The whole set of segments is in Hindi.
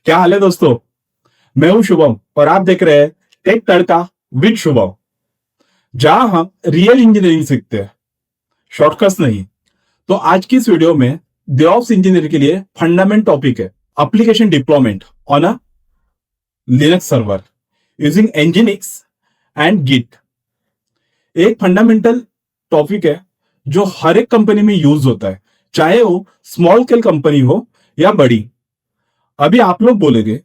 क्या हाल है दोस्तों। मैं हूं शुभम और आप देख रहे हैं टेक तड़का विद शुभम, जहां हम रियल इंजीनियरिंग सीखते हैं, शॉर्टकट्स नहीं। तो आज की इस वीडियो में DevOps इंजीनियर के लिए फंडामेंट टॉपिक है application deployment on a Linux server using Nginx and git. एक फंडामेंटल टॉपिक है जो हर एक कंपनी में यूज होता है, चाहे वो स्मॉल स्केल कंपनी हो या बड़ी। अभी आप लोग बोलेंगे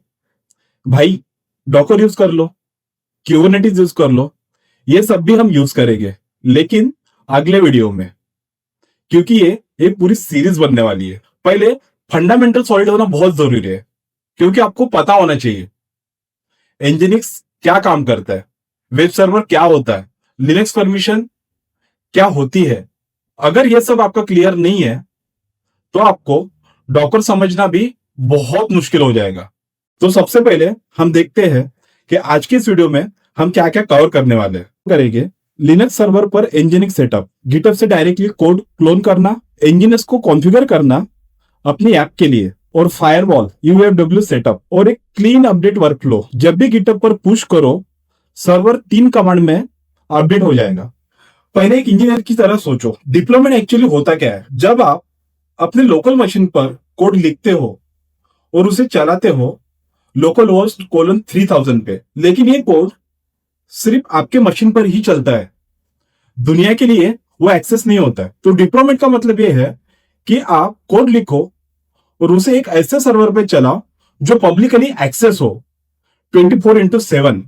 भाई डॉकर यूज कर लो, क्यूबरनेटिस यूज कर लो, ये सब भी हम यूज करेंगे, लेकिन अगले वीडियो में, क्योंकि ये एक पूरी सीरीज बनने वाली है। पहले फंडामेंटल सॉलिड होना बहुत जरूरी है, क्योंकि आपको पता होना चाहिए Nginx क्या काम करता है, वेब सर्वर क्या होता है, लिनक्स परमिशन क्या होती है। अगर ये सब आपका क्लियर नहीं है तो आपको डॉकर समझना भी बहुत मुश्किल हो जाएगा। तो सबसे पहले हम देखते हैं कि आज की इस वीडियो में हम क्या क्या कवर करने वाले हैं। करेंगे लिनक्स सर्वर पर Nginx सेटअप, गिटहब से डायरेक्टली कोड क्लोन करना, Nginx को कॉन्फ़िगर करना अपनी ऐप के लिए, और फायरवॉल UFW सेटअप और एक क्लीन अपडेट वर्कफ्लो। जब भी गिटहब पर पुश करो, सर्वर 3 कमांड में अपडेट हो जाएगा। पहले एक इंजीनियर की तरह सोचो, डिप्लॉयमेंट एक्चुअली होता क्या है। जब आप अपने लोकल मशीन पर कोड लिखते हो और उसे चलाते हो लोकल होस्ट :3000 पे, लेकिन ये कोड सिर्फ आपके मशीन पर ही चलता है, दुनिया के लिए वो एक्सेस नहीं होता है। तो डिप्लॉयमेंट का मतलब ये है कि आप कोड लिखो और उसे एक ऐसे सर्वर पे चलाओ जो पब्लिकली एक्सेस हो 24/7।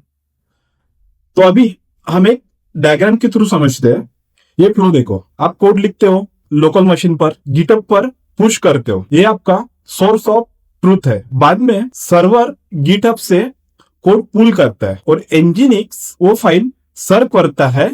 तो अभी हम एक डायग्राम के थ्रू समझते हैं। ये फ्लो देखो, आप कोड लिखते हो लोकल मशीन पर, गिटहब पर पुश करते हो, ये आपका सोर्स ऑफ ट्रूथ है। बाद में सर्वर गिटहब से कोड पुल करता है और Nginx वो फाइल सर्व करता है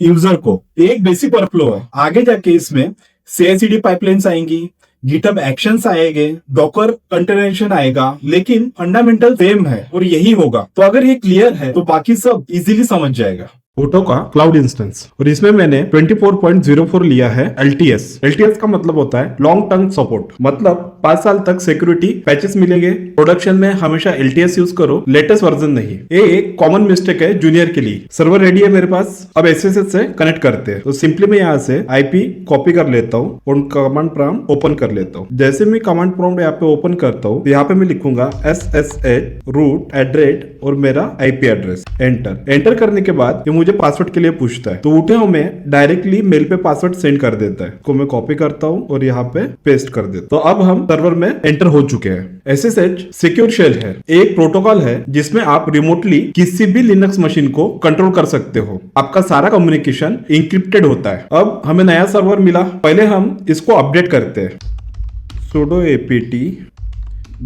यूजर को। एक बेसिक वर्कफ्लो है। आगे जाके इसमें CI/CD पाइपलाइंस आएंगी, गिटहब एक्शंस आएंगे, डॉकर कंटेनरेशन आएगा, लेकिन फंडामेंटल सेम है और यही होगा। तो अगर ये क्लियर है तो बाकी सब इजीली समझ जाएगा। फोटो का क्लाउड इंस्टेंस, और इसमें मैंने 24.04 लिया है LTS। LTS का मतलब होता है लॉन्ग टर्म सपोर्ट, मतलब 5 साल तक सिक्योरिटी पैचेस मिलेंगे। प्रोडक्शन में हमेशा LTS यूज करो, लेटेस्ट वर्जन नहीं। ये एक कॉमन मिस्टेक है जूनियर के लिए। सर्वर रेडी है मेरे पास, अब SSH से कनेक्ट करते हैं। तो सिंपली मैं यहाँ से IP कॉपी कर लेता हूँ और कमांड प्रॉम्प्ट ओपन कर लेता हूँ। जैसे मैं कमांड प्रॉम्प्ट यहाँ पे ओपन करता हूँ, यहाँ पे मैं लिखूंगा SSH रूट @ और मेरा IP एड्रेस, एंटर करने के बाद ये मुझे पासवर्ड के लिए पूछता है। तो उठे हमें डायरेक्टली मेल पे पासवर्ड सेंड कर देता है, को मैं कॉपी करता हूँ और यहाँ पे पेस्ट कर देता हूँ। तो अब हम सर्वर में एंटर हो चुके हैं। SSH सिक्योर शेल है, एक प्रोटोकॉल है जिसमें आप रिमोटली किसी भी लिनक्स मशीन को कंट्रोल कर सकते हो। आपका सारा कम्युनिकेशन इंक्रिप्टेड होता है। अब हमें नया सर्वर मिला, पहले हम इसको अपडेट करते हैं। sudo apt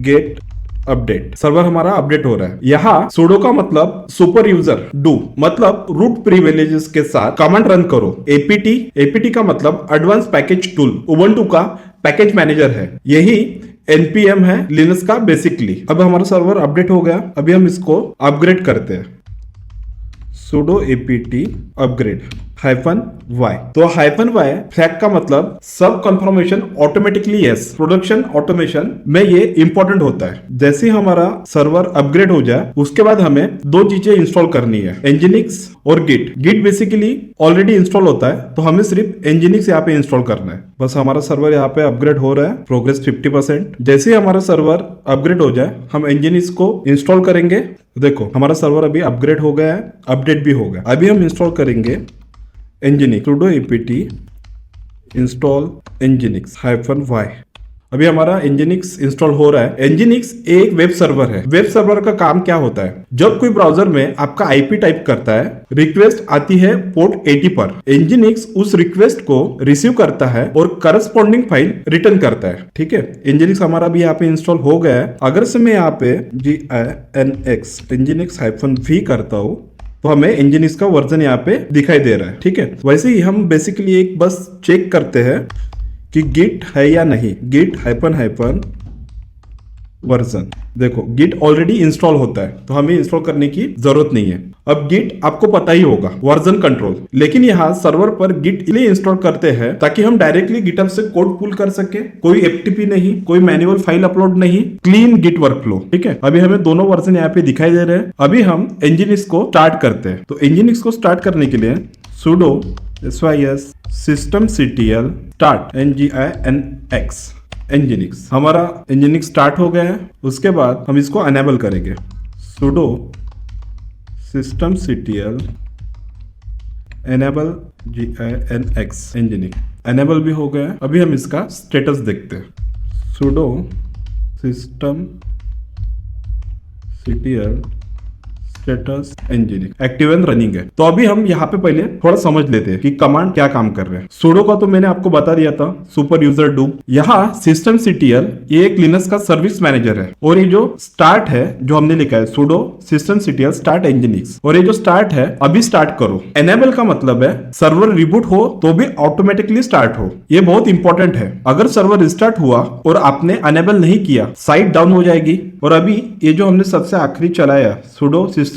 get update. Server हमारा अपडेट हो रहा है। यहाँ सुडो का मतलब सुपर यूजर, डू मतलब रूट प्रिविलेजेस के साथ कमांड रन करो। एपीटी का मतलब एडवांस पैकेज टूल, उबंटू का पैकेज मैनेजर है। यही npm है लिनक्स का बेसिकली। अब हमारा सर्वर अपडेट हो गया, अभी हम इसको अपग्रेड करते हैं। sudo apt upgrade -y। तो -y फ्लैग का मतलब सब confirmation automatically yes, production automation में ये इंपॉर्टेंट होता है। जैसे ही हमारा सर्वर अपग्रेड हो जाए, उसके बाद हमें 2 चीजें इंस्टॉल करनी है, Nginx और गिट बेसिकली ऑलरेडी इंस्टॉल होता है, तो हमें सिर्फ Nginx यहाँ पे इंस्टॉल करना है। बस हमारा सर्वर यहाँ पे अपग्रेड हो रहा है, प्रोग्रेस 50%। जैसे ही हमारा सर्वर अपग्रेड हो जाए, हम Nginx को इंस्टॉल करेंगे। देखो हमारा सर्वर अभी अपग्रेड हो गया है, अपडेट भी हो गया। अभी हम इंस्टॉल करेंगे Nginx, sudo apt install Nginx -y। अभी हमारा Nginx इंस्टॉल हो रहा है। Nginx एक वेब सर्वर है। वेब सर्वर का काम क्या होता है, जब कोई ब्राउजर में आपका IP टाइप करता है, रिक्वेस्ट आती है पोर्ट 80 पर, Nginx उस रिक्वेस्ट को रिसीव करता है और करस्पॉन्डिंग फाइल रिटर्न करता है। ठीक है, Nginx हमारा भी यहाँ पे इंस्टॉल हो गया है। अगर से मैं यहाँ पे Nginx -v करता हूँ तो हमें Nginx का वर्जन यहाँ पे दिखाई दे रहा है। ठीक है, वैसे ही हम बेसिकली एक बस चेक करते हैं कि गिट है या नहीं। Git --- version. देखो गिट ऑलरेडी इंस्टॉल होता है तो हमें इंस्टॉल करने की जरूरत नहीं है। अब गिट आपको पता ही होगा वर्जन कंट्रोल, लेकिन यहाँ सर्वर पर गिट इसलिए इंस्टॉल करते हैं ताकि हम डायरेक्टली गिटहब से कोड पुल कर सके, कोई एफटीपी नहीं, कोई मैनुअल फाइल अपलोड नहीं, क्लीन गिट वर्कफ्लो। ठीक है, अभी हमें दोनों वर्जन यहाँ पे दिखाई दे रहे हैं। अभी हम Nginx को स्टार्ट करते हैं। तो Nginx को स्टार्ट करने के लिए sudo sys systemctl start nginx Nginx। हमारा Nginx स्टार्ट हो गया है। उसके बाद हम इसको अनेबल करेंगे, sudo systemctl enable Nginx। Enable भी हो गया है। अभी हम इसका स्टेटस देखते हैं, sudo systemctl status Nginx active and running है। तो अभी हम यहाँ पे पहले थोड़ा समझ लेते हैं कि कमांड क्या काम कर रहे हैं। sudo का तो मैंने आपको बता दिया था, सुपर यूजर डू। यहाँ systemctl ये एक लिनक्स का सर्विस मैनेजर है, और ये जो स्टार्ट है जो हमने लिखा है sudo systemctl start Nginx, और ये जो स्टार्ट है अभी स्टार्ट करो। एनेबल का मतलब है सर्वर रिबूट हो तो भी ऑटोमेटिकली स्टार्ट हो। ये बहुत इंपॉर्टेंट है। अगर सर्वर रिस्टार्ट हुआ और आपने अनेबल नहीं किया, साइट डाउन हो जाएगी। और अभी ये जो हमने सबसे आखिरी चलाया sudo systemctl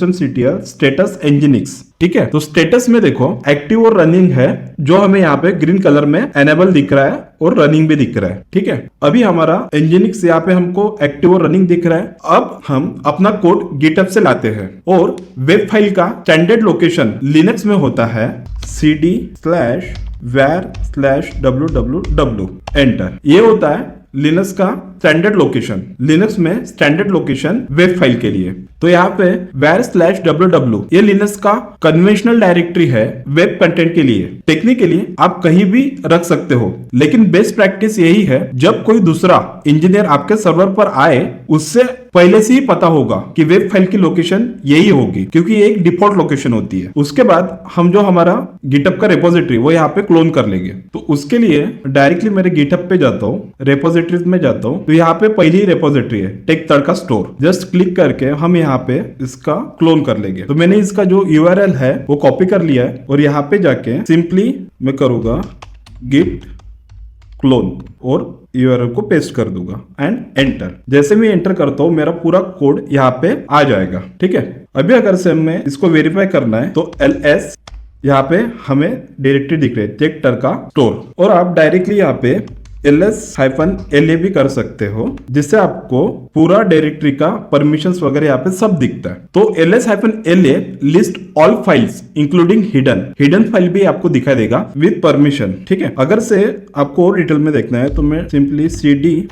स्टेटस Nginx, ठीक है, तो स्टेटस में देखो एक्टिव और रनिंग है, जो हमें यहाँ पे ग्रीन कलर में एनेबल दिख रहा है और रनिंग भी दिख रहा है। ठीक है, अभी हमारा Nginx यहाँ पे हमको एक्टिव और रनिंग दिख रहा है। अब हम अपना कोड गिटहब से लाते हैं, और वेब फाइल का स्टैंडर्ड लोकेशन लिनक्स में होता है cd/var/www एंटर। ये होता है लिनक्स का स्टैंडर्ड लोकेशन। लिनक्स में स्टैंडर्ड लोकेशन वेब फाइल के लिए। तो यहाँ पे var/www ये लिनक्स का कन्वेंशनल डायरेक्टरी है वेब कंटेंट के लिए। टेक्निकली आप कहीं भी रख सकते हो, लेकिन बेस्ट प्रैक्टिस यही है, जब कोई दूसरा इंजीनियर आपके सर्वर पर आए उससे पहले से ही पता होगा कि वेब फाइल की लोकेशन यही होगी, क्योंकि ये एक डिफॉल्ट लोकेशन होती है। उसके बाद हम जो हमारा गिटहब का रेपोजिटरी वो यहाँ पे क्लोन कर लेंगे। तो उसके लिए डायरेक्टली मेरे गिटहब पे जाता हूँ, रेपोजिटरीज में जाता हूँ, तो यहाँ पे पहली रेपोजिटरी है टेक तड़का स्टोर। जस्ट क्लिक करके हम यहाँ पे इसका क्लोन कर लेंगे। तो मैंने इसका जो URL है वो कॉपी कर लिया है, और यहाँ पे जाके सिंपली मैं करूंगा git क्लोन और URL को पेस्ट कर दूंगा एंड एंटर। जैसे मैं एंटर करता हूं मेरा पूरा कोड यहाँ पे आ जाएगा। ठीक है, अभी अगर से हमें इसको वेरीफाई करना है तो ls यहाँ पे हमें डायरेक्टरी दिख रही है टेक तड़का स्टोर, और आप डायरेक्टली यहाँ पे ls-la भी कर सकते हो, जिससे आपको पूरा डायरेक्टरी का परमिशंस वगैरह यहाँ पे सब दिखता है। तो ls-la list all files including hidden file भी आपको दिखाई देगा विद परमिशन। ठीक है, अगर से आपको और डिटेल में देखना है तो मैं सिंपली cd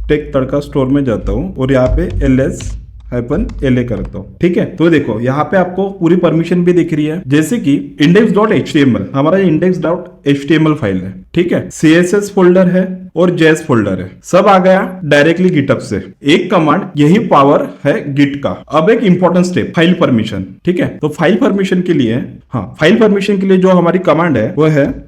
टेक तड़का स्टोर में जाता हूँ और यहाँ पे ls-la करता हूँ। ठीक है, तो देखो यहाँ पे आपको पूरी परमिशन भी दिख रही है, जैसे कि index.html हमारा index.html फाइल है। ठीक है, css फोल्डर है और js फोल्डर है, सब आ गया डायरेक्टली गिटहब से। एक कमांड, यही पावर है गिट का। अब एक इंपॉर्टेंट स्टेप, फाइल परमिशन। ठीक है, तो फाइल परमिशन के लिए फाइल परमिशन के लिए जो हमारी कमांड है वो है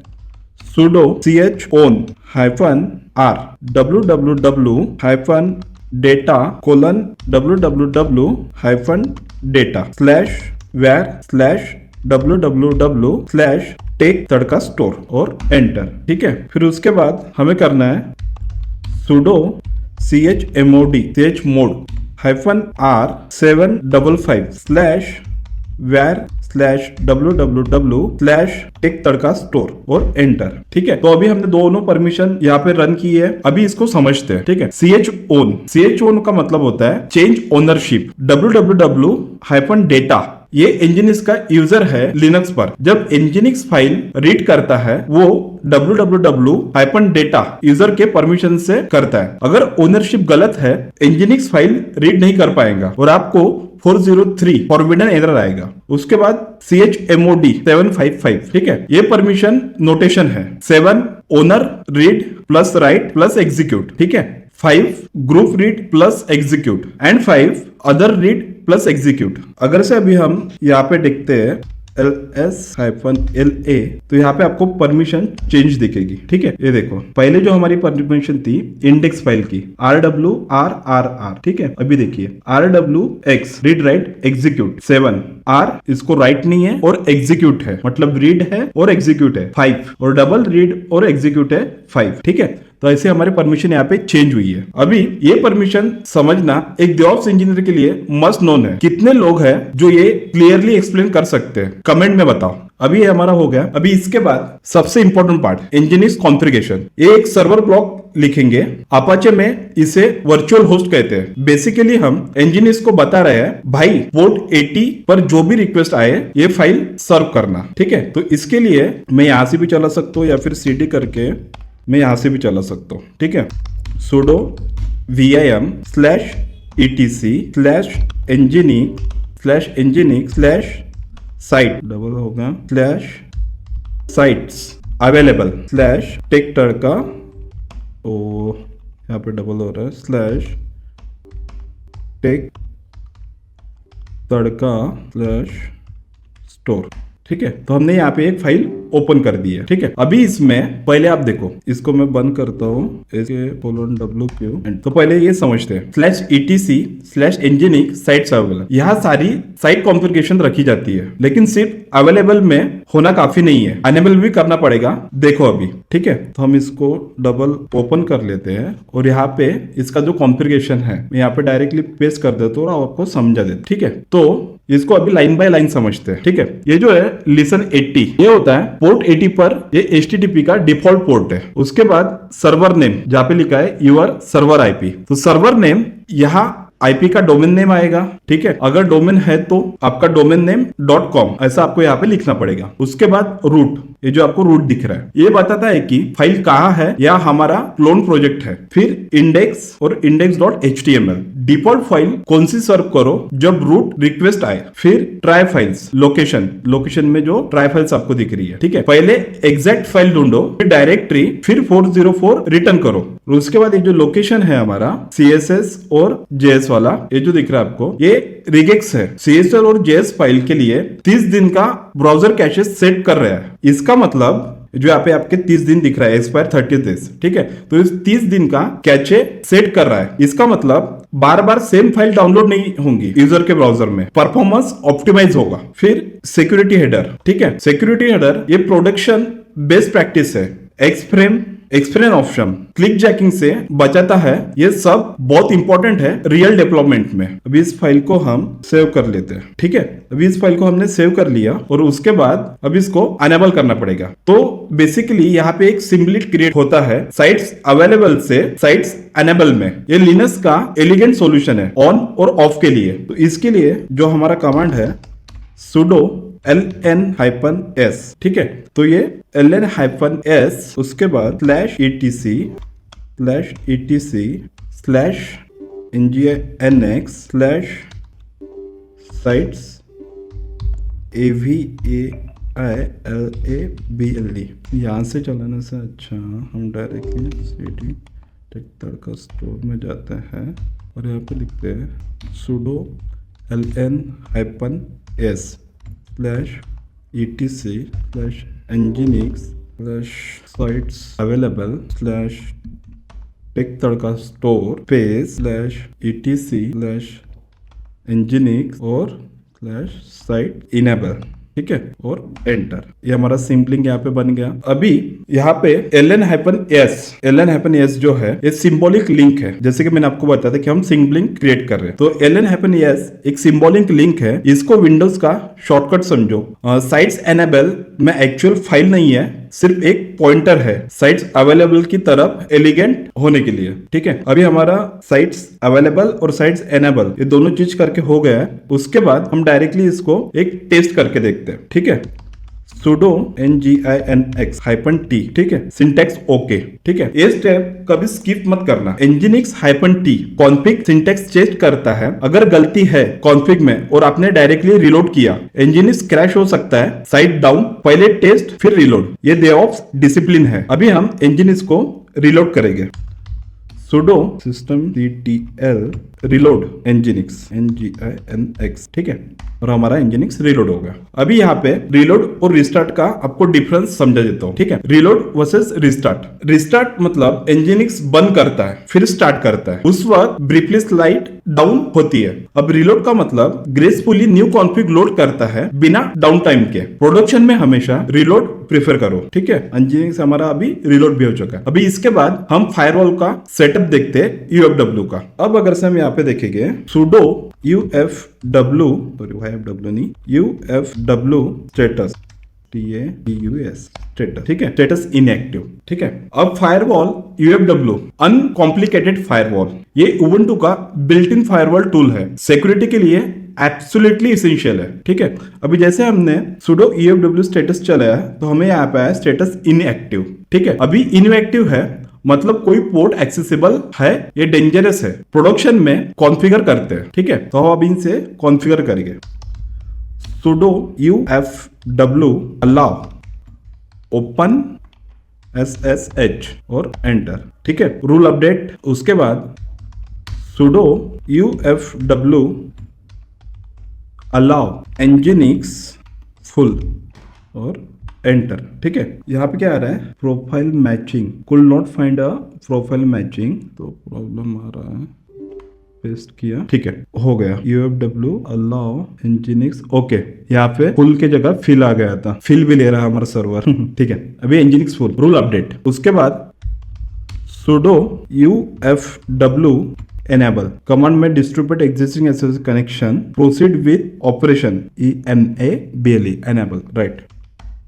sudo chown-r www-data:/var/www/टेक तड़का स्टोर और एंटर। ठीक है, फिर उसके बाद हमें करना है sudo chmod/755/var/www/टेक तड़का स्टोर और एंटर। ठीक है, तो अभी हमने दोनों परमिशन यहाँ पे रन की है। अभी इसको समझते हैं। ठीक है, chown का मतलब होता है चेंज ओनरशिप। www-data ये Nginx का यूजर है लिनक्स पर। जब Nginx फाइल रीड करता है वो www-data यूजर के परमिशन से करता है। अगर ओनरशिप गलत है Nginx फाइल रीड नहीं कर पाएगा और आपको 403 फॉरबिडन एरर आएगा। उसके बाद chmod 755। ठीक है, ये परमिशन नोटेशन है। 7 owner read plus right plus execute. ठीक है, 5 group read plus execute and 5 other read plus execute. अगर से अभी हम यहाँ पे देखते हैं ls-la तो यहाँ पे आपको परमिशन चेंज दिखेगी। ठीक है, ये देखो पहले जो हमारी परमिशन थी इंडेक्स फाइल की rwrrr। ठीक है, अभी देखिए rwx read write execute 7 r इसको राइट नहीं है और एग्जीक्यूट है, मतलब रीड है और एग्जीक्यूट है 5 और डबल रीड और एग्जीक्यूट है 5। ठीक है, तो ऐसे हमारे परमिशन यहाँ पे चेंज हुई है। अभी ये परमिशन समझना एक DevOps इंजीनियर के लिए मस्ट नोन है। कितने लोग हैं जो ये क्लियरली एक्सप्लेन कर सकते हैं, कमेंट में बताओ। अभी ये हमारा हो गया। अभी इसके बाद सबसे इंपॉर्टेंट पार्ट, Nginx कॉन्फ़िगरेशन। ये एक सर्वर ब्लॉक लिखेंगे, अपाचे में इसे वर्चुअल होस्ट कहते हैं। बेसिकली हम Nginx को बता रहे हैं भाई पोर्ट 80 पर जो भी रिक्वेस्ट आए ये फाइल सर्व करना, ठीक है। तो इसके लिए मैं यहां से भी चला सकता हूं या फिर cd करके मैं यहां से भी चला सकता हूं, ठीक है। sudo vim/etc/nginx/site डबल होगा /sites अवेलेबल /टेक तड़का, ओ यहाँ पे डबल हो रहा है /टेक तड़का /स्टोर, ठीक है। तो हमने यहाँ पे एक फाइल ओपन कर दी है, ठीक है। अभी इसमें पहले आप देखो, इसको मैं बंद करता हूँ, :wq। तो पहले ये समझते हैं /etc/nginx साइट्स अवेलेबल। यहाँ सारी साइट कॉन्फ़िगरेशन रखी जाती है, लेकिन सिर्फ अवेलेबल में होना काफी नहीं है, अनेबल भी करना पड़ेगा। देखो अभी, ठीक है। तो हम इसको डबल ओपन कर लेते हैं और यहाँ पे इसका जो कॉन्फ़िगरेशन है मैं यहाँ पे डायरेक्टली पेस्ट कर देता हूँ और आपको समझा देता, ठीक है। तो इसको अभी लाइन बाय लाइन समझते हैं, ठीक है। ये जो है लिसन 80, ये होता है पोर्ट 80 पर ये HTTP का डिफॉल्ट पोर्ट है। उसके बाद सर्वर नेम जहां पे लिखा है यूर सर्वर IP, तो सर्वर नेम यहाँ IP का डोमेन नेम आएगा, ठीक है। अगर डोमेन है तो आपका डोमेन नेम .com ऐसा आपको यहाँ पे लिखना पड़ेगा। उसके बाद रूट, ये जो आपको रूट दिख रहा है ये बताता है कि फाइल कहाँ है या हमारा क्लोन प्रोजेक्ट है। फिर इंडेक्स और index.html, डिफॉल्ट फाइल कौन सी सर्व करो जब रूट रिक्वेस्ट आए। फिर ट्राई फाइल्स, लोकेशन में जो ट्राई फाइल्स आपको दिख रही है, ठीक है। पहले एग्जैक्ट फाइल ढूंढो, फिर डायरेक्टरी, फिर 404 रिटर्न करो। उसके बाद एक जो लोकेशन है हमारा CSS और JS वाला, ये जो दिख रहा है आपको ये रिगेक्स है। CSS और JS फाइल के लिए 30 दिन का ब्राउजर कैशेस सेट कर रहा है। इसका मतलब जो यहाँ पे आपके 30 दिन दिख रहा है, एक्सपायर 30 डेज, ठीक है। तो इस 30 दिन का कैचे सेट कर रहा है। इसका मतलब बार बार सेम फाइल डाउनलोड नहीं होंगी यूजर के ब्राउजर में, परफॉर्मेंस ऑप्टिमाइज होगा। फिर सिक्योरिटी हेडर, ठीक है। सिक्योरिटी हेडर ये प्रोडक्शन बेस्ट प्रैक्टिस है। एक्सफ्रेम ऑप्शन क्लिक जैकिंग से बचाता है। ये सब बहुत इंपॉर्टेंट है रियल डेवलपमेंट में। अभी इस फाइल को हम सेव कर लेते हैं, ठीक है। अभी इस फाइल को हमने सेव कर लिया और उसके बाद अब इसको अनेबल करना पड़ेगा। तो बेसिकली यहाँ पे एक सिम्बॉलिक क्रिएट होता है साइट्स अवेलेबल से साइट्स अनेबल में। ये लिनक्स का एलिगेंट सॉल्यूशन है ऑन और ऑफ के लिए। तो इसके लिए जो हमारा कमांड है sudo ln-s, ठीक है। तो ये ln-s, उसके बाद /etc/nginx/sites AVAILABLE। यहाँ से चलाने से अच्छा हम डायरेक्टली cd टेक तड़का स्टोर में जाते हैं और यहाँ पे लिखते हैं sudo ln-s/etc/nginx/sites available/टेक तड़का स्टोर /etc/nginx और /site enable, ठीक है। और एंटर, ये हमारा सिंपलिंग यहाँ पे बन गया। अभी यहाँ पे ln-s जो है ये सिंबॉलिक लिंक है। जैसे कि मैंने आपको बताया था कि हम सिंबलिंक क्रिएट कर रहे हैं, तो ln-s एक सिंबॉलिक लिंक है। इसको विंडोज का शॉर्टकट समझो। साइट्स एनेबल में एक्चुअल फाइल नहीं है, सिर्फ एक पॉइंटर है साइट्स अवेलेबल की तरफ एलिगेंट होने के लिए, ठीक है। अभी हमारा साइट्स अवेलेबल और साइट्स एनेबल ये दोनों चीज करके हो गया है। उसके बाद हम डायरेक्टली इसको एक टेस्ट करके देखते हैं, ठीक है। sudo nginx-t, ठीक है। सिंटैक्स ओके, ठीक है। ये स्टेप कभी स्किप मत करना। nginx-t कॉन्फिग सिंटैक्स चेक करता है। अगर गलती है कॉन्फिग में और आपने डायरेक्टली रिलोड किया, nginx क्रैश हो सकता है। साइट डाउन, पहले टेस्ट फिर रिलोड, ये DevOps डिसिप्लिन है। अभी हम nginx को रिलोड करेंगे। sudo systemctl reload nginx nginx, ठीक है, और हमारा nginx रिलोड होगा। अभी यहाँ पे रिलोड और रिस्टार्ट का आपको डिफरेंस समझा देता हूँ, ठीक है। Reload versus restart. रिस्टार्ट मतलब nginx बंद करता है फिर स्टार्ट करता है, उस वक्त ब्रीफली लाइट डाउन होती है। अब रिलोड का मतलब ग्रेसफुली न्यू कॉन्फ़िग लोड करता है बिना डाउन टाइम के। प्रोडक्शन में हमेशा रिलोड प्रेफर करो, ठीक है। nginx हमारा अभी रिलोड भी हो चुका है। अभी इसके बाद हम फायरवॉल का सेटअप देखते हैं यूएफडब्ल्यू का। अब अगर से हम यहाँ पे देखेंगे sudo ufw नहीं ufw स्टेटस स्टेटस, ठीक है, स्टेटस इनएक्टिव, ठीक है। अब फायरवॉल यूएफडब्ल्यू अनकॉम्प्लिकेटेड फायरवॉल, ये उबुंटू का बिल्ट इन फायरवॉल टूल है, सिक्योरिटी के लिए एब्सोल्युटली इसेंशियल है, ठीक है। अभी जैसे हमने sudo ufw स्टेटस चलाया तो हमें यहाँ पे आया स्टेटस इनएक्टिव, ठीक है। अभी इनएक्टिव है मतलब कोई पोर्ट एक्सेसिबल है, ये डेंजरस है, प्रोडक्शन में कॉन्फ़िगर करते हैं, ठीक है। तो हम अभी इनसे कॉन्फ़िगर करेंगे। sudo ufw allow open ssh और एंटर, ठीक है, रूल अपडेट। उसके बाद sudo ufw allow nginx full और एंटर, ठीक है। यहाँ पे क्या आ रहा है, profile matching, could not find a profile matching, तो प्रॉब्लम आ रहा है, पेस्ट किया, ठीक है, हो गया। ufw allow nginx, ओके, यहाँ पे फुल के जगह फिल आ गया था, फिल भी ले रहा है हमारा सर्वर ठीक है। अभी nginx फुल, रूल अपडेट। उसके बाद sudo ufw enable कमांड में distribute existing SSH connection, proceed with operation enable, enable, right,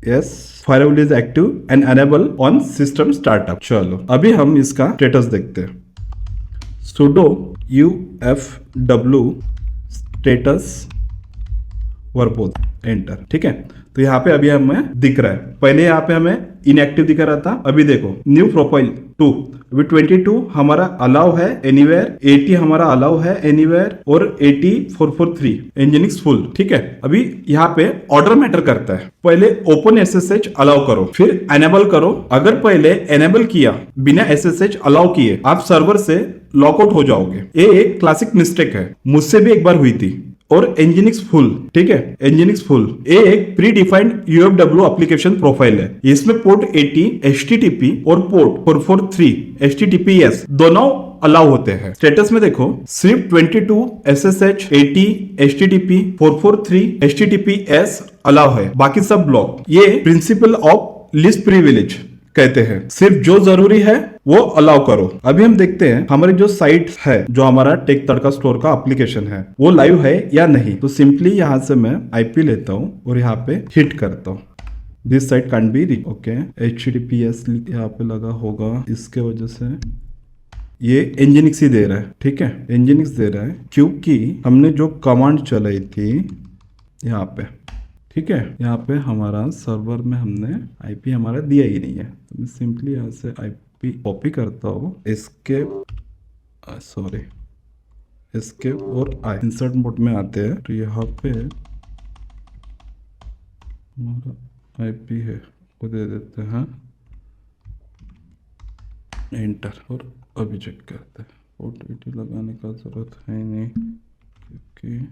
yes, firewall is active and enable on system startup. चलो अभी हम इसका स्टेटस देखते हैं। sudo ufw status verbose enter, ठीक है। तो यहाँ पे अभी हमें दिख रहा है, पहले यहाँ पे हमें इनएक्टिव दिखा रहा था, अभी देखो न्यू प्रोफाइल 2, अभी 22 हमारा अलाउ है एनीवेयर, 80 हमारा अलाउ है एनीवेयर और 8443 nginx फुल, ठीक है। अभी यहाँ पे ऑर्डर मैटर करता है, पहले ओपन एसएसएच अलाउ करो फिर एनेबल करो। अगर पहले एनेबल किया बिना एसएसएच अलाउ किए आप सर्वर से लॉकआउट हो जाओगे, ये एक क्लासिक मिस्टेक है, मुझसे भी एक बार हुई थी। और nginx फुल, ठीक है, nginx फुल ये एक pre defined ufw application profile है, इसमें पोर्ट 80 http और पोर्ट 443 https दोनों अलाउ होते हैं। स्टेटस में देखो सिर्फ 22 SSH 80 HTTP 443 HTTPS अलाउ है, बाकी सब ब्लॉक। ये प्रिंसिपल ऑफ लिस्ट प्रिविलेज कहते हैं, सिर्फ जो जरूरी है वो अलाउ करो। अभी हम देखते हैं हमारी जो साइट है, जो हमारा टेक तड़का स्टोर का एप्लीकेशन है, वो लाइव है या नहीं। तो सिंपली यहां से मैं आईपी लेता हूं और यहाँ पे हिट करता हूं, this site can be reach, okay, HTTPS यहाँ पे लगा होगा, इसके वजह से ये nginx ही दे रहा है, ठीक है, nginx दे रहा है क्योंकि हमने जो कमांड चलाई थी यहाँ पे, ठीक है, यहाँ पे हमारा सर्वर में हमने आईपी हमारा दिया ही नहीं है। तो मैं सिंपली यहाँ से आईपी कॉपी करता हूँ, एस्केप और इंसर्ट मोड में आते हैं, तो यहाँ पे हमारा आईपी है वो दे देते हैं, एंटर, और अभी चेक करते हैं। ओटीपी लगाने का जरूरत है नहीं क्योंकि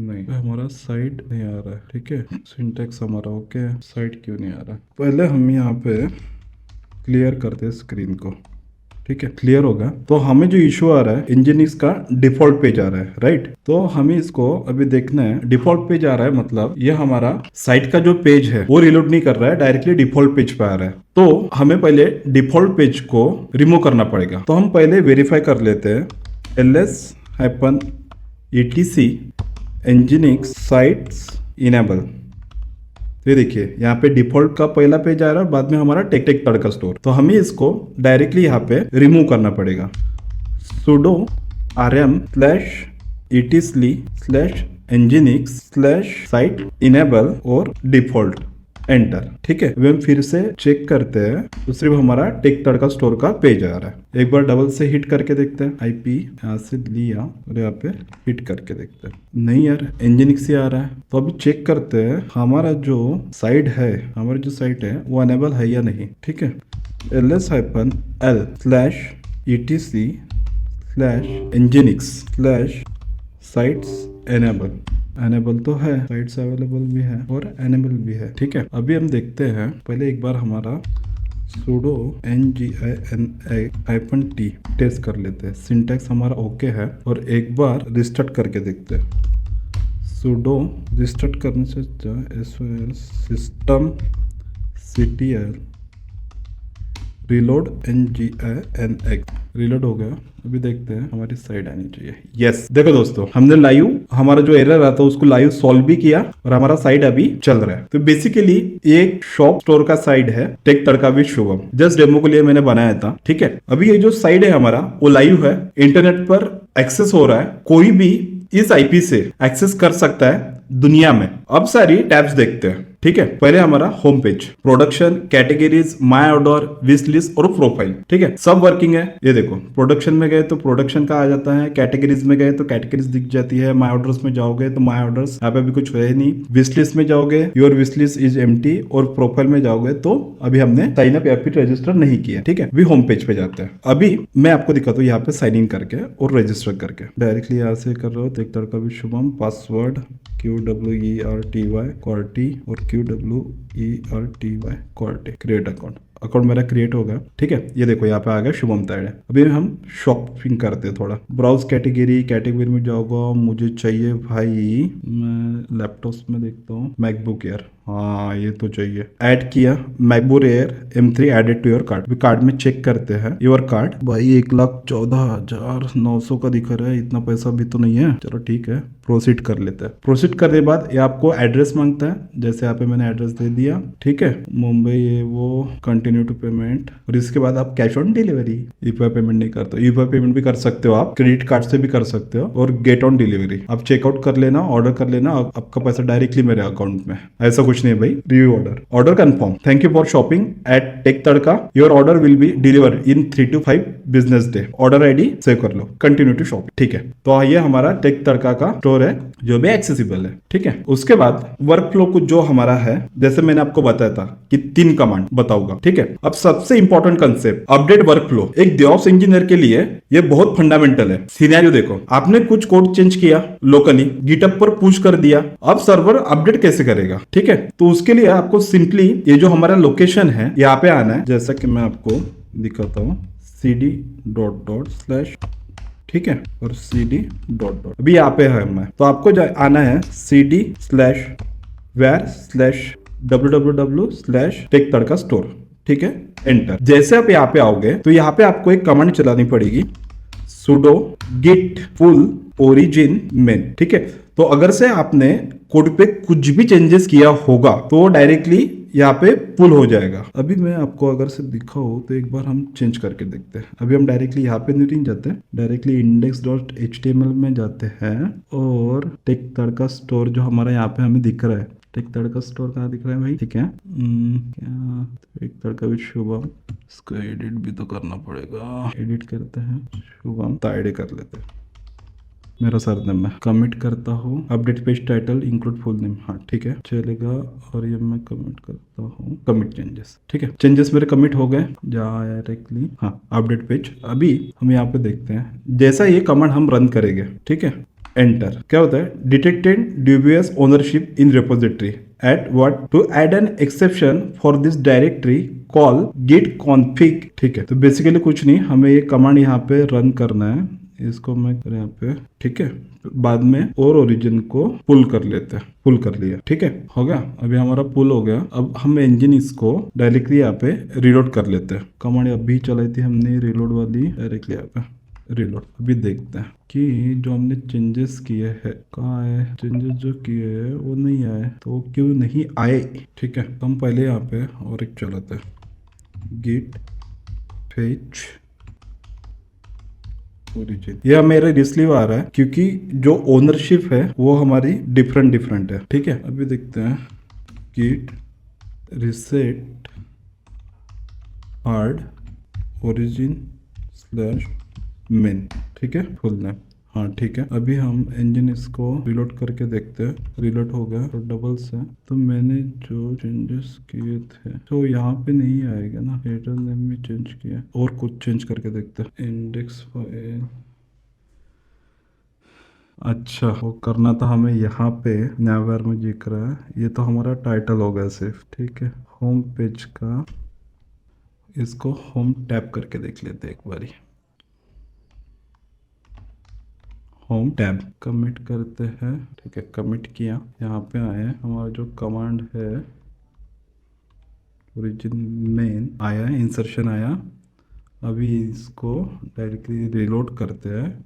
नहीं, हमारा साइट नहीं आ रहा है, ठीक है, सिंटेक्स हमारा ओके, साइट क्यों नहीं आ रहा है। पहले हम यहाँ पे क्लियर करते हैं स्क्रीन को, ठीक है, क्लियर होगा तो हमें जो इशू आ रहा है nginx का डिफॉल्ट पेज आ रहा है, राइट। तो हमें इसको अभी देखना है, डिफॉल्ट पेज आ रहा है मतलब ये हमारा साइट का जो पेज है वो रिलोड नहीं कर रहा है, डायरेक्टली डिफॉल्ट पेज पे आ रहा है। तो हमें पहले डिफॉल्ट पेज को रिमूव करना पड़ेगा। तो हम पहले वेरीफाई कर लेते हैं, ls-etc nginx sites enable। तो ये देखिए यहाँ पे डिफॉल्ट का पहला पेज आ रहा है, बाद में हमारा टेक तड़का स्टोर। तो हमें इसको डायरेक्टली यहाँ पे रिमूव करना पड़ेगा। sudo rm/etc/nginx/site enable और डिफॉल्ट एंटर, ठीक है। अभी हम फिर से चेक करते हैं तो सिर्फ हमारा टेक तड़का स्टोर का पेज आ रहा है। एक बार डबल से हिट करके देखते हैं, आईपी यहाँ से लिया और यहाँ पे हिट करके देखते हैं, नहीं यार nginx से आ रहा है। तो अभी चेक करते हैं हमारा जो साइट है, हमारी जो साइट है वो अनेबल है या नहीं, ठीक है। ls-l/ etc/nginx/sites एनेबल तो है, साइट्स अवेलेबल भी है और एनेबल भी है। ठीक है, अभी हम देखते हैं, पहले एक बार हमारा sudo ngin-t टेस्ट कर लेते हैं। सिंटैक्स हमारा ओके है और एक बार रिस्टार्ट करके देखते हैं। sudo रिस्टार्ट करने से system ctl reload ngin reload हो गया। अभी देखते हैं, हमारी साइड आनी चाहिए। यस, देखो दोस्तों, हमने लाइव हमारा जो एरर आता है उसको लाइव सॉल्व भी किया और हमारा साइड अभी चल रहा है। तो बेसिकली ये एक शॉप स्टोर का साइड है, tech Tadka with Shubham. Just demo के लिए मैंने बनाया था। ठीक है, अभी ये जो साइड है हमारा वो लाइव है, इंटरनेट पर एक्सेस हो रहा है, कोई भी इस आईपी से एक्सेस कर सकता है दुनिया में। अब सारी टैब्स देखते हैं। ठीक है, पहले हमारा home page, production, categories, my order, wish list और प्रोफाइल। ठीक है, सब वर्किंग है। ये देखो, प्रोडक्शन में गए तो प्रोडक्शन का आ जाता है, कैटेगरीज में गए तो कैटेगरीज दिख जाती है, माय ऑर्डर्स में जाओगे तो माय ऑर्डर्स, यहाँ पे भी कुछ है नहीं। विश लिस्ट में जाओगे, your wish list is empty, और प्रोफाइल में जाओगे तो अभी हमने साइन अप या फिर रजिस्टर नहीं किया। ठीक है, अभी होम पेज पे जाते हैं। अभी मैं आपको दिखाता हूँ यहाँ पे साइन इन करके और रजिस्टर करके। डायरेक्टली यहाँ से कर रहे हो, tech Tadka with Shubham, password QWERTY QWERTY और QWERTY QWERTY, क्रिएट अकाउंट मेरा क्रिएट होगा। ठीक है, ये देखो यहाँ पे आ गया शुभम तायड़े। अभी हम शॉपिंग करते हैं थोड़ा। ब्राउज कैटेगरी में जाऊंगा, मुझे चाहिए भाई, मैं लैपटॉप में देखता हूँ मैकबुक एयर। हाँ, ये तो चाहिए। ऐड किया MacBook Air M3 added to your card. अभी कार्ड में चेक करते हैं योर कार्ड। भाई 1,14,900 का दिखा रहा है, इतना पैसा भी तो नहीं है। चलो ठीक है, प्रोसीड कर लेते हैं। प्रोसीड करने के बाद ये आपको एड्रेस मांगता है, जैसे यहाँ पे मैंने एड्रेस दे दिया। ठीक है, मुंबई, ये वो, कंटिन्यू टू पेमेंट। और इसके बाद आप cash on delivery, UPI payment नहीं करते, यूपीआई पेमेंट भी कर सकते हो आप, क्रेडिट कार्ड से भी कर सकते हो, और गेट ऑन डिलीवरी आप चेकआउट कर लेना, ऑर्डर कर लेना, आपका पैसा डायरेक्टली मेरे अकाउंट में। ऐसा कुछ नहीं है भाई। Review order confirm, thank you for shopping at tech Tadka, your order will be deliver in 3 to 5 business day. Order ID save कर लो, कंटिन्यू टू शॉप। ठीक है, तो ये हमारा टेक तड़का का स्टोर है जो भी एक्सेसिबल है। ठीक है, उसके बाद वर्क फ्लो कुछ जो हमारा है, जैसे मैंने आपको बताया था कि 3 कमांड बताऊंगा। ठीक है, अब सबसे important concept, update work flow. एक DevOps इंजीनियर के लिए ये बहुत फंडामेंटल है। सिनेरियो देखो, आपने कुछ कोड चेंज किया लोकली, गिटअप पर पुश कर दिया, अब सर्वर अपडेट कैसे करेगा? ठीक है, तो उसके लिए आपको सिंपली ये जो हमारा लोकेशन है यहाँ पे आना है, जैसा कि मैं आपको दिखाता हूँ, cd ... ठीक है, और cd ... अभी यहाँ पे है मैं, तो आपको आना है cd/www/टेक-तड़का-स्टोर। ठीक है, एंटर। जैसे आप यहाँ पे आओगे तो यहाँ पे आपको एक कमांड चलानी पड़ेगी, sudo git full origin main। ठीक है, तो अगर से आपने कोड पे कुछ भी चेंजेस किया होगा तो डायरेक्टली यहाँ पे पुल हो जाएगा। अभी मैं आपको अगर से दिखाऊं तो एक बार हम चेंज करके देखते हैं। अभी हम डायरेक्टली यहाँ पे नहीं जाते, डायरेक्टली index.html में जाते हैं और टेक तड़का स्टोर जो हमारा यहाँ पे हमें दिख रहा है, टेक तड़का स्टोर कहाँ दिख रहा है भाई? ठीक है, क्या टेक तड़का विद शुभम, इसको एडिट भी तो करना पड़ेगा। एडिट करते हैं, शुभम तायड़े कर लेते हैं, मेरा सरनेम में कमिट करता हूँ। Update page title include full name, हाँ ठीक है चलेगा। और ये मैं कमिट करता हूँ, कमिट चेंजेस। ठीक है, चेंजेस मेरे कमिट हो गए डायरेक्टली। हाँ, अपडेट पेज। अभी हम यहाँ पे देखते हैं, जैसा ये कमांड हम रन करेंगे, ठीक है, एंटर, क्या होता है, detected dubious ownership in repository at what to add an exception for this directory call git config। ठीक है, तो बेसिकली कुछ नहीं, हमें ये कमांड यहाँ पे रन करना है। इसको मैं यहाँ पे, ठीक है, बाद में और ओरिजिन को पुल कर लेते हैं। पुल कर लिया, ठीक है, हो गया। अभी हमारा पुल हो गया। अब हम इंजन इसको डायरेक्टली यहाँ पे रिलोड कर लेते हैं। कमांड अभी चलाई थी हमने रिलोड वाली, डायरेक्टली यहाँ पे रिलोड। अभी देखते हैं कि जो हमने चेंजेस किए हैं कहाँ है, चेंजेस जो किए हैं वो नहीं आए, तो क्यों नहीं आए? ठीक है, तो हम पहले यहाँ पे और एक चलाते हैं, git fetch origin। यह मेरे इसलिए आ रहा है क्योंकि जो ओनरशिप है वो हमारी डिफरेंट है। ठीक है, अभी देखते हैं, git reset hard origin / main। ठीक है, फुल नेम हाँ ठीक है, अभी हम इंजन इसको रिलोड करके देखते हैं। रिलोड हो गया और डबल से तो मैंने जो चेंजेस किए थे तो यहाँ पे नहीं आएगा ना। हेडर नेम भी चेंज किया और कुछ चेंज करके देखते हैं। इंडेक्स फाइल, अच्छा वो करना था हमें यहाँ पे। नैवर में दिख रहा है, ये तो हमारा टाइटल होगा सिर्फ। ठीक है, होम पेज का इसको होम टैब करके देख लेते हैं एक बारी। होम टैब कमिट करते हैं। ठीक है, कमिट किया, यहाँ पे आए हमारा जो कमांड है ओरिजिन मेन आया, इंसर्शन आया। अभी इसको डायरेक्टली रिलोड करते हैं,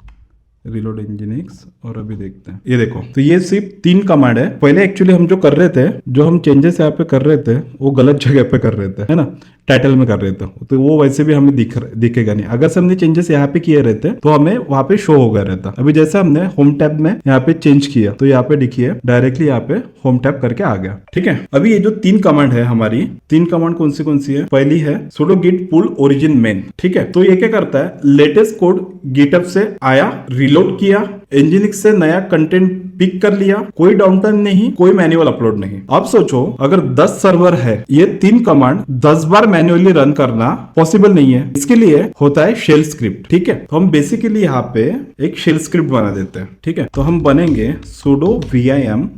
रिलोड इंजीनिक्स, और अभी देखते हैं। ये देखो, तो ये सिर्फ 3 कमांड है। पहले एक्चुअली हम जो कर रहे थे, जो हम चेंजेस यहाँ पे कर रहे थे वो गलत जगह पे कर रहे थे, है ना, टाइटल में कर रहे थे, तो वो वैसे भी हमें दिखेगा नहीं। अगर से हमने चेंजेस यहाँ पे किए रहते तो हमें वहां पे शो हो गया रहता। अभी जैसे हमने होम टैब में यहाँ पे चेंज किया तो यहाँ पे देखिए डायरेक्टली यहाँ पे होम टैब करके आ गया। ठीक है, अभी ये जो 3 कमांड है हमारी, 3 कमांड कौन सी है? पहली है sudo git pull origin main। ठीक है, तो ये क्या करता है, लेटेस्ट कोड गिटअप से आया, रिलोड किया, इंजीनिक्स से नया कंटेंट पिक कर लिया, कोई डाउनटाइम नहीं, कोई मैन्युअल अपलोड नहीं। अब सोचो अगर 10 सर्वर है, ये 3 कमांड 10 बार मैन्युअली रन करना पॉसिबल नहीं है। इसके लिए होता है शेल स्क्रिप्ट। ठीक है, तो हम बेसिकली यहाँ पे एक शेल स्क्रिप्ट बना देते हैं। ठीक है, तो हम बनेंगे sudo vim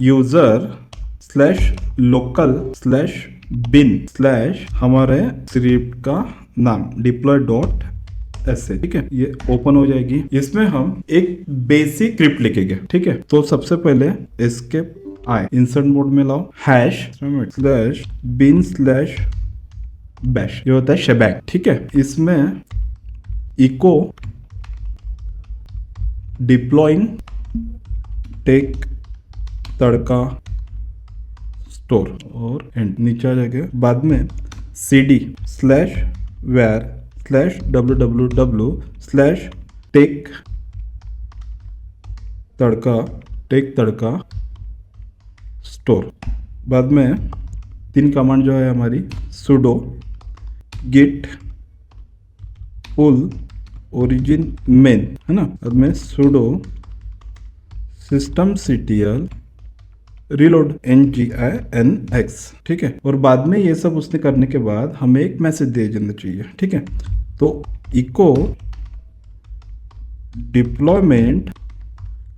/user/local/bin/ हमारे स्क्रिप्ट का नाम deploy.sh। ठीक है, ये ओपन हो जाएगी। इसमें हम एक बेसिक स्क्रिप्ट लिखेंगे। ठीक है, तो सबसे पहले एस्केप आई, इंसर्ट मोड में लाओ, #bin/bash, ये होता है शेबैक। ठीक है, इसमें इको डिप्लॉइंग टेक तड़का स्टोर और एंड नीचे आ जाएगा। बाद में cd/var/www/टेक तड़का स्टोर। बाद में 3 कमांड जो है हमारी, sudo git pull origin main, है ना। बाद में sudo systemctl reload nginx। ठीक है, और बाद में ये सब उसने करने के बाद हमें एक मैसेज दे देना चाहिए। ठीक है, तो इको डिप्लॉयमेंट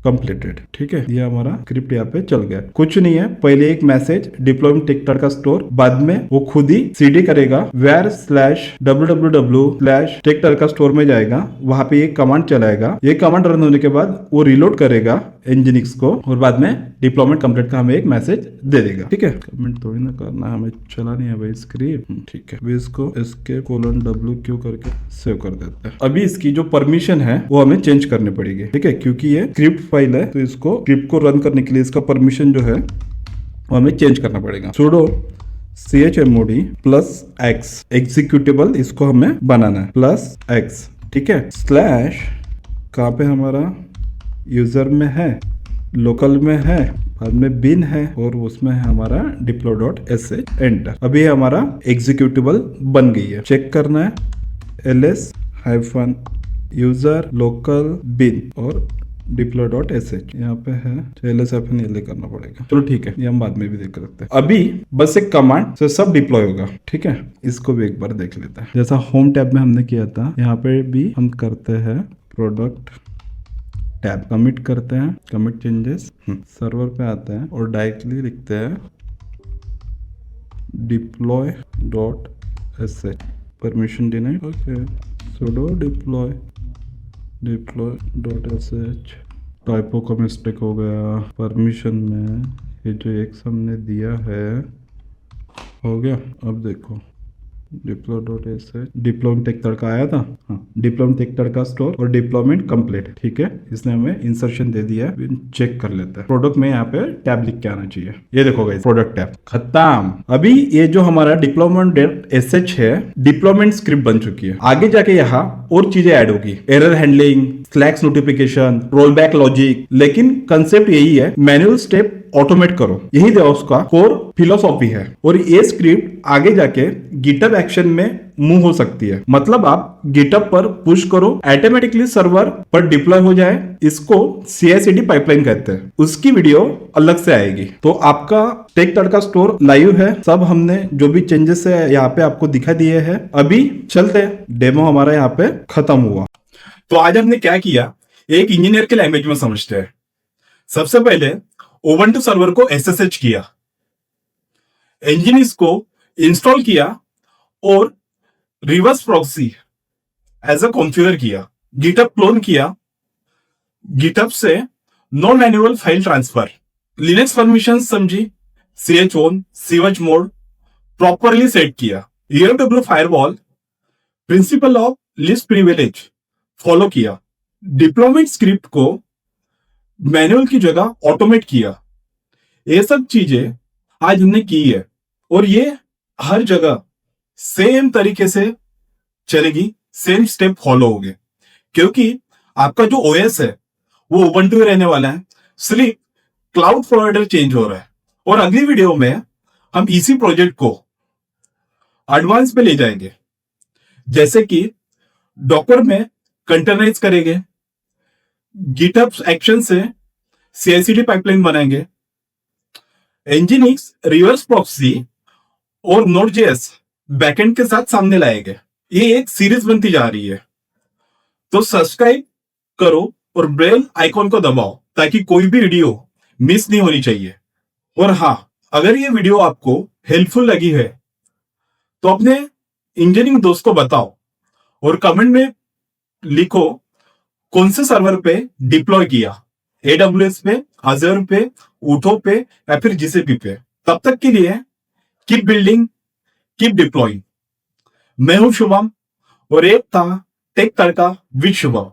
कंप्लीटेड। ठीक है, ये हमारा स्क्रिप्ट यहाँ पे चल गया। कुछ नहीं है, पहले एक मैसेज डिप्लॉयमेंट टेक तड़का स्टोर, बाद में वो खुद ही सीडी करेगा, var/www/टेक तड़का स्टोर में जाएगा, वहां पे एक कमांड चलाएगा। ये कमांड रन होने के बाद वो रिलोड करेगा इंजीनिक्स को, और बाद में डिप्लॉयमेंट कंप्लीट का हमें एक मैसेज दे देगा। ठीक है, कमेंट थोड़ी ना करना, हमें चलानी है भाई स्क्रिप्ट। ठीक है, इसको escape::w करके सेव कर देते हैं। अभी इसकी जो परमिशन है वो हमें चेंज करनी पड़ेगी। ठीक है, क्योंकि ये स्क्रिप्ट फाइल है, तो इसको स्क्रिप्ट को रन करने के लिए इसका परमिशन जो है वो हमें चेंज करना पड़ेगा। sudo chmod +x एग्जीक्यूटेबल इसको हमें बनाना है, +x। ठीक है, स्लैश कहाँ पे हमारा यूजर में है, लोकल में है, बाद में बिन है, और उसमें है हमारा deploy.sh एंटर। अभी हमारा एग्जीक्यूटेबल बन गई है। चेक करना है ls-user local bin और deploy.sh यहाँ पे है, ls-l करना पड़ेगा। चलो ठीक है, ये हम बाद में भी देख सकते हैं। अभी बस एक कमांड से सब डिप्लॉय होगा। ठीक है, इसको भी एक बार देख लेते हैं। जैसा होम टैब में हमने किया था, यहाँ पे भी हम करते हैं प्रोडक्ट टैब, कमिट करते हैं, कमिट चेंजेस, सर्वर पे आते हैं और डायरेक्टली लिखते हैं deploy.sh, permission denied. Okay, sudo deploy.sh, typo का मिस्टेक हो गया परमिशन में, ये जो एक हमने दिया है हो गया। अब देखो deploy.sh, डिप्लॉयमेंट टेक तड़का आया था, हाँ, डिप्लॉयमेंट टेक तड़का स्टोर और डिप्लॉयमेंट कंप्लीट। ठीक है, इसने हमें इंसर्शन दे दिया है। चेक कर लेते हैं, प्रोडक्ट में यहाँ पे टैब लिख के आना चाहिए। ये देखो गाइस, प्रोडक्ट टैब खत्म। अभी ये जो हमारा deployment.sh है, डिप्लॉयमेंट स्क्रिप्ट बन चुकी है। आगे जाके यहाँ और चीजें ऐड होगी, error handling, slacks notification, roll back logic, लेकिन कंसेप्ट यही है, मैनुअल स्टेप ऑटोमेट करो। यही DevOps का कोर फिलोसॉफी है और ये स्क्रिप्ट आगे जाके गिटहब एक्शन में मूव हो सकती है। मतलब आप गिटहब पर पुश करो, ऑटोमेटिकली सर्वर पर डिप्लॉय हो जाए। इसको CI/CD पाइपलाइन कहते हैं। उसकी वीडियो अलग से आएगी। तो आपका टेक तड़का स्टोर लाइव है। सब हमने जो भी चेंजेस है यहाँ पे आपको दिखा दिए हैं। अभी चलते हैं, डेमो हमारा यहाँ पे खत्म हुआ। तो आज हमने क्या किया, एक इंजीनियर के लैंग्वेज में समझते हैं। सबसे पहले Ubuntu सर्वर को SSH किया, Nginx को इंस्टॉल किया और reverse proxy as a configure किया, गिटहब क्लोन किया, गिटहब से non manual file transfer, Linux permission समझी, chon cwh mode properly set किया, ELW firewall, principle of list privilege follow किया, डिप्लॉयमेंट स्क्रिप्ट को मैनुअल की जगह ऑटोमेट किया। ये सब चीजें आज हमने की है और ये हर जगह सेम तरीके से चलेगी, सेम स्टेप फॉलो होंगे, क्योंकि आपका जो OS है वो Ubuntu में रहने वाला है। सिर्फ क्लाउड प्रोवाइडर चेंज हो रहा है और अगली वीडियो में हम इसी प्रोजेक्ट को एडवांस पे ले जाएंगे, जैसे कि डॉकर में कंटेनराइज करेंगे, गिटहब एक्शन से CI/CD पाइपलाइन बनाएंगे, Nginx रिवर्स प्रॉक्सी और Node.js बैकएंड के साथ सामने लाएंगे। ये एक सीरीज बनती जा रही है। तो सब्सक्राइब करो और बेल आइकॉन को दबाओ ताकि कोई भी वीडियो मिस नहीं होनी चाहिए। और हाँ, अगर ये वीडियो आपको हेल्पफुल लगी है तो अपने इंजीनियरिंग दोस्त को बताओ और कमेंट में लिखो कौन से सर्वर पे डिप्लॉय किया, AWS पे, Azure पे, Uto पे या फिर GCP पे। तब तक के लिए कीप बिल्डिंग, कीप डिप्लॉइंग। मैं हूं शुभम और एक था टेक तड़का विद शुभम।